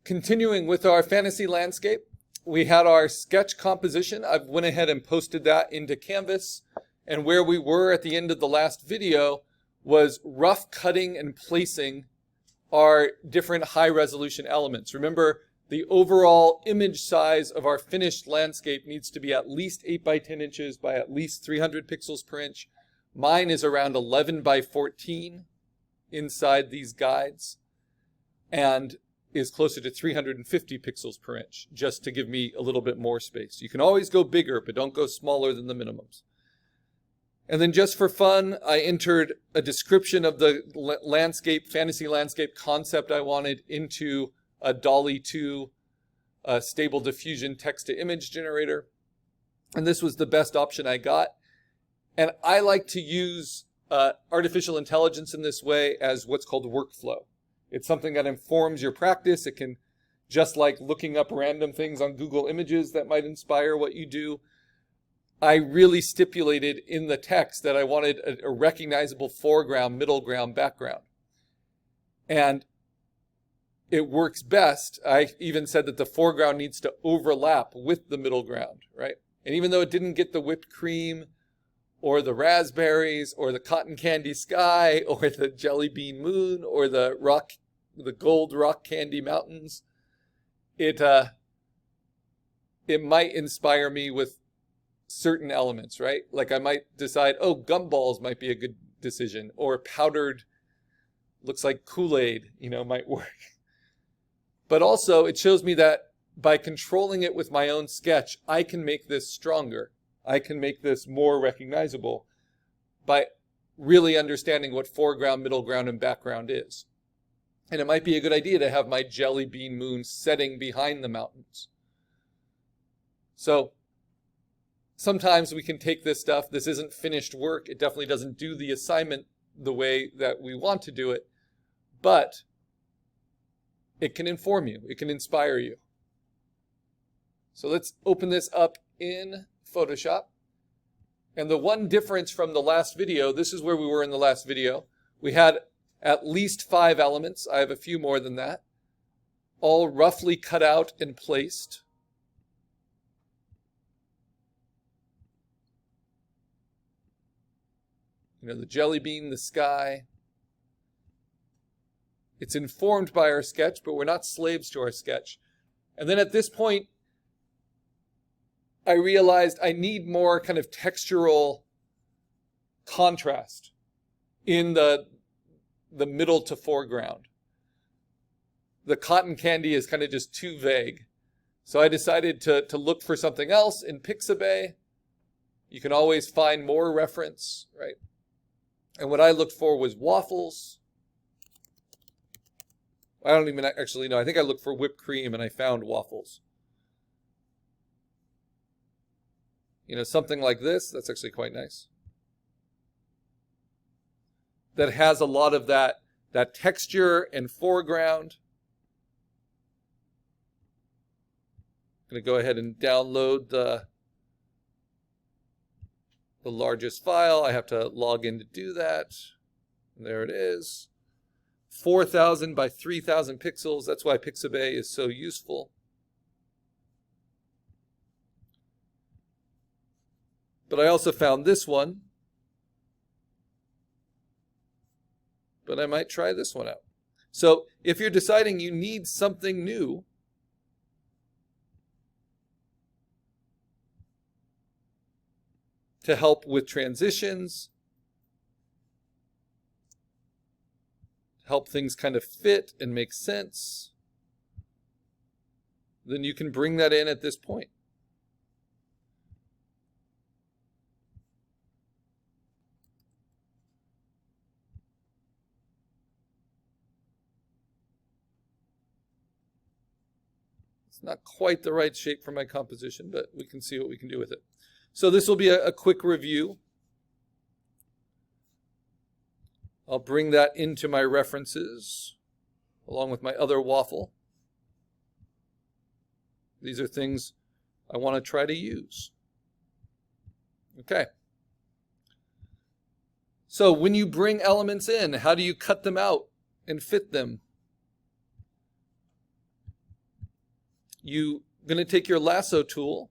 Continuing with our fantasy landscape, we had our sketch composition. I've went ahead and posted that into Canvas. And where we were at the end of the last video was rough cutting and placing our different high resolution elements. Remember, the overall image size of our finished landscape needs to be at least 8 by 10 inches by at least 300 pixels per inch. Mine is around 11 by 14 inside these guides and is closer to 350 pixels per inch, just to give me a little bit more space. You can always go bigger, but don't go smaller than the minimums. And then just for fun, I entered a description of the fantasy landscape concept I wanted into a DALL-E 2 stable diffusion text-to-image generator. And this was the best option I got. And I like to use artificial intelligence in this way as what's called workflow. It's something that informs your practice. It can, just like looking up random things on Google Images that might inspire what you do. I really stipulated in the text that I wanted a recognizable foreground, middle ground, background. And it works best. I even said that the foreground needs to overlap with the middle ground, right? And even though it didn't get the whipped cream or the raspberries or the cotton candy sky or the jelly bean moon or the gold rock candy mountains, it might inspire me with certain elements, right? Like I might decide, oh, gumballs might be a good decision, or powdered, looks like Kool-Aid, might work. But also it shows me that by controlling it with my own sketch, I can make this stronger. I can make this more recognizable by really understanding what foreground, middle ground, and background is. And it might be a good idea to have my jelly bean moon setting behind the mountains. So sometimes we can take this stuff. This isn't finished work. It definitely doesn't do the assignment the way that we want to do it. But it can inform you. It can inspire you. So let's open this up in Photoshop. And the one difference from the last video, this is where we were in the last video. We had at least 5 elements. I have a few more than that. All roughly cut out and placed. The jelly bean, the sky. It's informed by our sketch, but we're not slaves to our sketch. And then at this point, I realized I need more kind of textural contrast in the middle to foreground. The cotton candy is kind of just too vague. So I decided to look for something else in Pixabay. You can always find more reference, right? And what I looked for was waffles. I don't even actually know. I think I looked for whipped cream and I found waffles. Something like this. That's actually quite nice. That has a lot of that texture and foreground. I'm going to go ahead and download the largest file. I have to log in to do that. And there it is. 4,000 by 3,000 pixels. That's why Pixabay is so useful. But I also found this one. But I might try this one out. So if you're deciding you need something new, to help with transitions, help things kind of fit and make sense, then you can bring that in at this point. It's not quite the right shape for my composition, but we can see what we can do with it. So this will be a quick review. I'll bring that into my references along with my other waffle. These are things I want to try to use. Okay. So when you bring elements in, how do you cut them out and fit them? you're going to take your lasso tool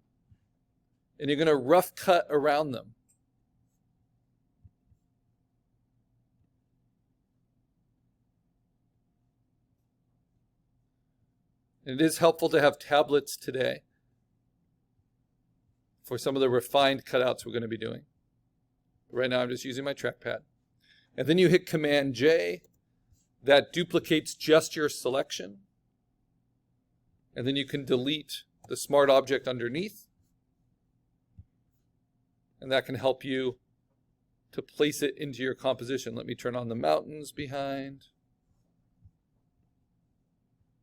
and you're going to rough cut around them. And it is helpful to have tablets today for some of the refined cutouts we're going to be doing. Right now I'm just using my trackpad. And then you hit Command J. That duplicates just your selection. And then you can delete the smart object underneath. And that can help you to place it into your composition. Let me turn on the mountains behind.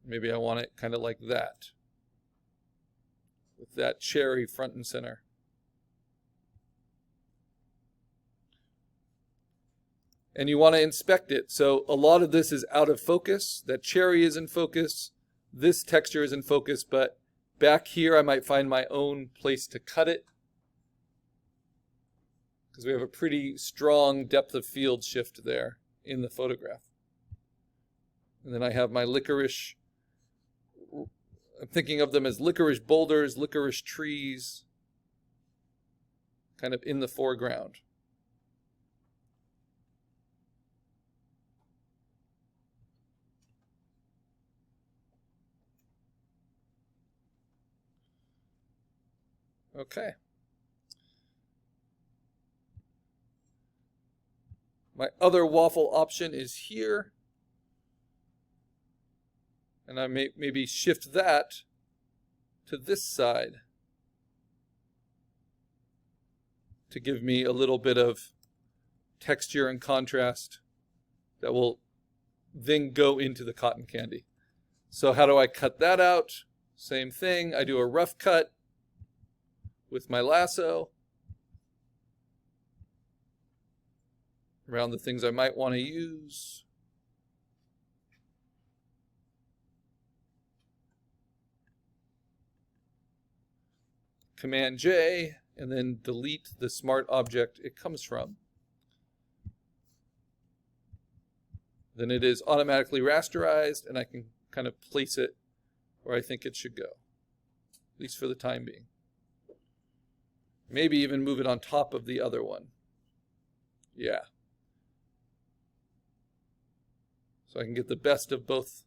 Maybe I want it kind of like that, with that cherry front and center. And you want to inspect it. So a lot of this is out of focus. That cherry is in focus. This texture is in focus, but back here I might find my own place to cut it, because we have a pretty strong depth of field shift there in the photograph. And then I have my licorice. I'm thinking of them as licorice boulders, licorice trees, kind of in the foreground. Okay. My other waffle option is here. And I may maybe shift that to this side to give me a little bit of texture and contrast that will then go into the cotton candy. So how do I cut that out? Same thing. I do a rough cut with my lasso around the things I might want to use. Command J, and then delete the smart object it comes from. Then it is automatically rasterized, and I can kind of place it where I think it should go, at least for the time being. Maybe even move it on top of the other one. Yeah. So I can get the best of both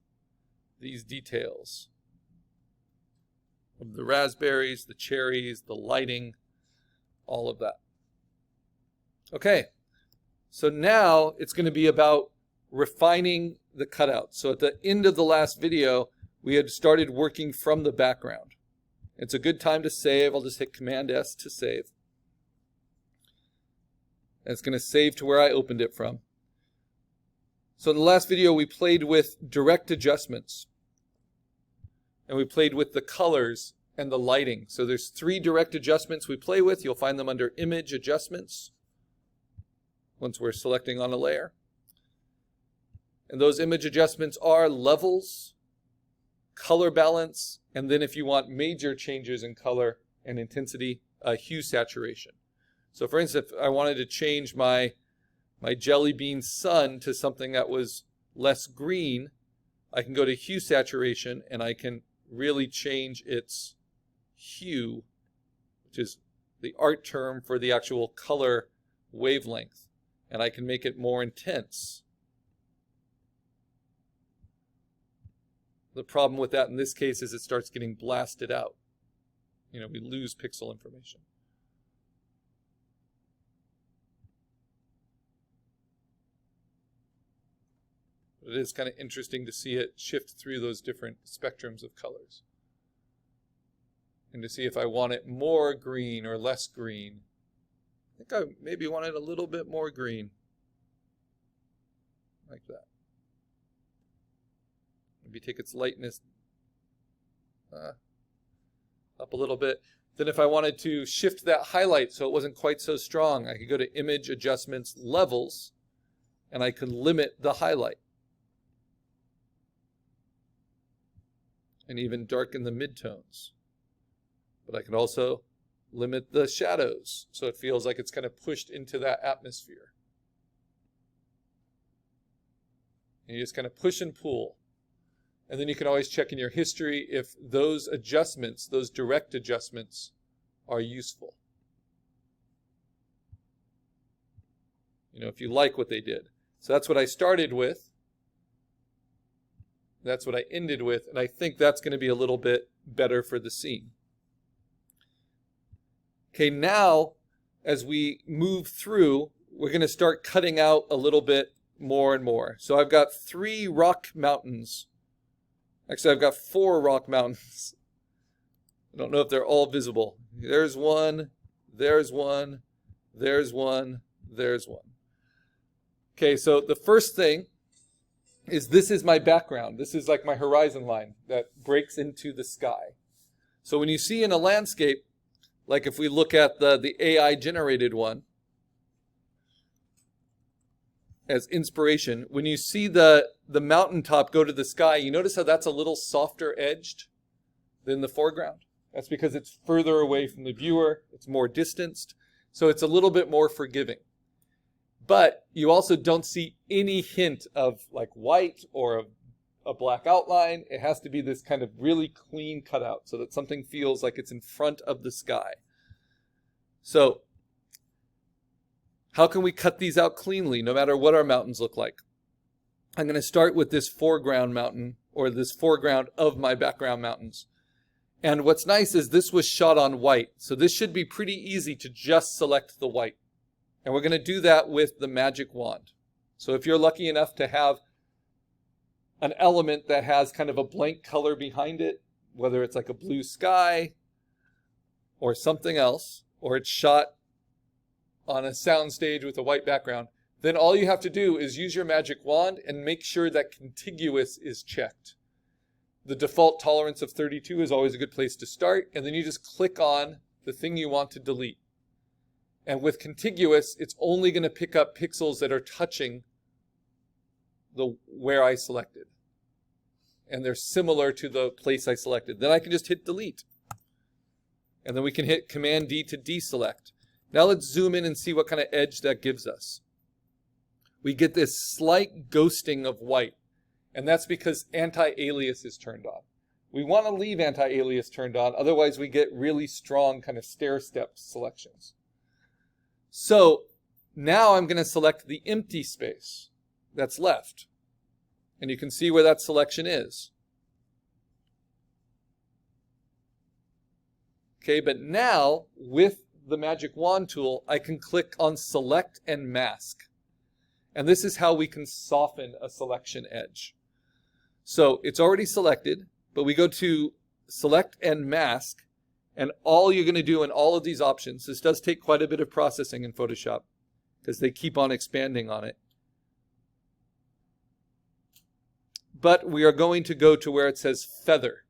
these details. Of the raspberries, the cherries, the lighting, all of that. Okay, so now it's going to be about refining the cutout. So at the end of the last video, we had started working from the background. It's a good time to save. I'll just hit Command S to save. And it's going to save to where I opened it from. So in the last video, we played with direct adjustments. And we played with the colors and the lighting. So there's 3 direct adjustments we play with. You'll find them under Image Adjustments once we're selecting on a layer. And those image adjustments are levels, color balance, and then if you want major changes in color and intensity, hue saturation. So for instance, if I wanted to change my jelly bean sun to something that was less green, I can go to hue saturation and I can really change its hue, which is the art term for the actual color wavelength, and I can make it more intense. The problem with that in this case is it starts getting blasted out. You know, we lose pixel information. It is kind of interesting to see it shift through those different spectrums of colors. And to see if I want it more green or less green. I think I maybe want it a little bit more green. Like that. Maybe take its lightness up a little bit. Then if I wanted to shift that highlight so it wasn't quite so strong, I could go to Image Adjustments, Levels, and I can limit the highlight. And even darken the midtones. But I can also limit the shadows so it feels like it's kind of pushed into that atmosphere. And you just kind of push and pull. And then you can always check in your history if those adjustments, those direct adjustments, are useful. You know, if you like what they did. So that's what I started with. That's what I ended with. And I think that's going to be a little bit better for the scene. Okay, now as we move through, we're going to start cutting out a little bit more and more. So I've got 3 rock mountains. Actually, I've got 4 rock mountains. I don't know if they're all visible. There's one, there's one, there's one, there's one. Okay, so the first thing is this is my background. This is like my horizon line that breaks into the sky. So when you see in a landscape, like if we look at the AI generated one as inspiration, when you see the mountaintop go to the sky, you notice how that's a little softer edged than the foreground? That's because it's further away from the viewer, it's more distanced, so it's a little bit more forgiving. But you also don't see any hint of like white or a black outline. It has to be this kind of really clean cutout so that something feels like it's in front of the sky. So how can we cut these out cleanly no matter what our mountains look like? I'm going to start with this foreground mountain, or this foreground of my background mountains. And what's nice is this was shot on white, so this should be pretty easy to just select the white. And we're going to do that with the magic wand. So if you're lucky enough to have an element that has kind of a blank color behind it, whether it's like a blue sky or something else, or it's shot on a sound stage with a white background, then all you have to do is use your magic wand and make sure that contiguous is checked. The default tolerance of 32 is always a good place to start, and then you just click on the thing you want to delete. And with contiguous, it's only going to pick up pixels that are touching where I selected. And they're similar to the place I selected. Then I can just hit delete. And then we can hit Command D to deselect. Now let's zoom in and see what kind of edge that gives us. We get this slight ghosting of white. And that's because anti-alias is turned on. We want to leave anti-alias turned on, otherwise we get really strong kind of stair-step selections. So now I'm going to select the empty space that's left. And you can see where that selection is. Okay, but now with the magic wand tool, I can click on select and mask. And this is how we can soften a selection edge. So it's already selected, but we go to select and mask. And all you're going to do in all of these options, this does take quite a bit of processing in Photoshop because they keep on expanding on it. But we are going to go to where it says feather.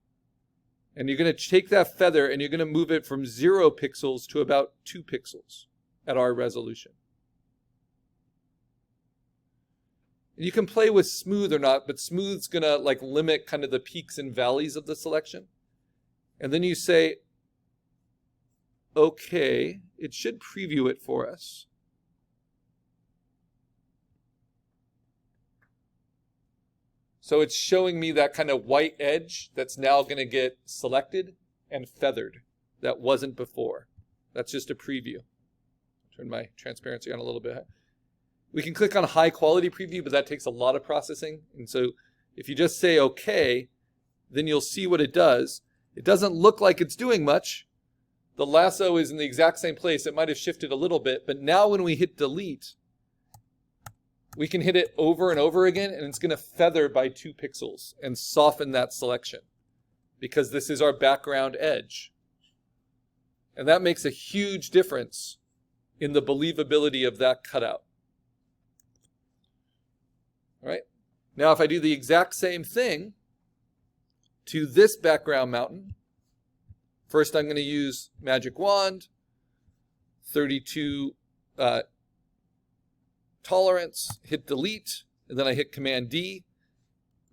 And you're going to take that feather and you're going to move it from 0 pixels to about 2 pixels at our resolution. And you can play with smooth or not, but smooth's going to like limit kind of the peaks and valleys of the selection. And then you say, okay, it should preview it for us. So it's showing me that kind of white edge that's now going to get selected and feathered. That wasn't before. That's just a preview. Turn my transparency on a little bit. We can click on high quality preview, but that takes a lot of processing. And so if you just say okay, then you'll see what it does. It doesn't look like it's doing much. The lasso is in the exact same place. It might have shifted a little bit, but now when we hit delete, we can hit it over and over again, and it's going to feather by 2 pixels and soften that selection because this is our background edge. And that makes a huge difference in the believability of that cutout. All right. Now, if I do the exact same thing to this background mountain, first I'm going to use Magic Wand, 32 tolerance, hit delete, and then I hit Command D.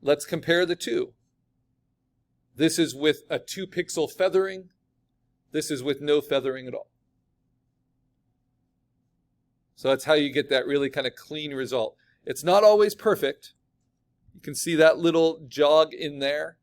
Let's compare the two. This is with a 2 pixel feathering. This is with no feathering at all. So that's how you get that really kind of clean result. It's not always perfect. You can see that little jog in there.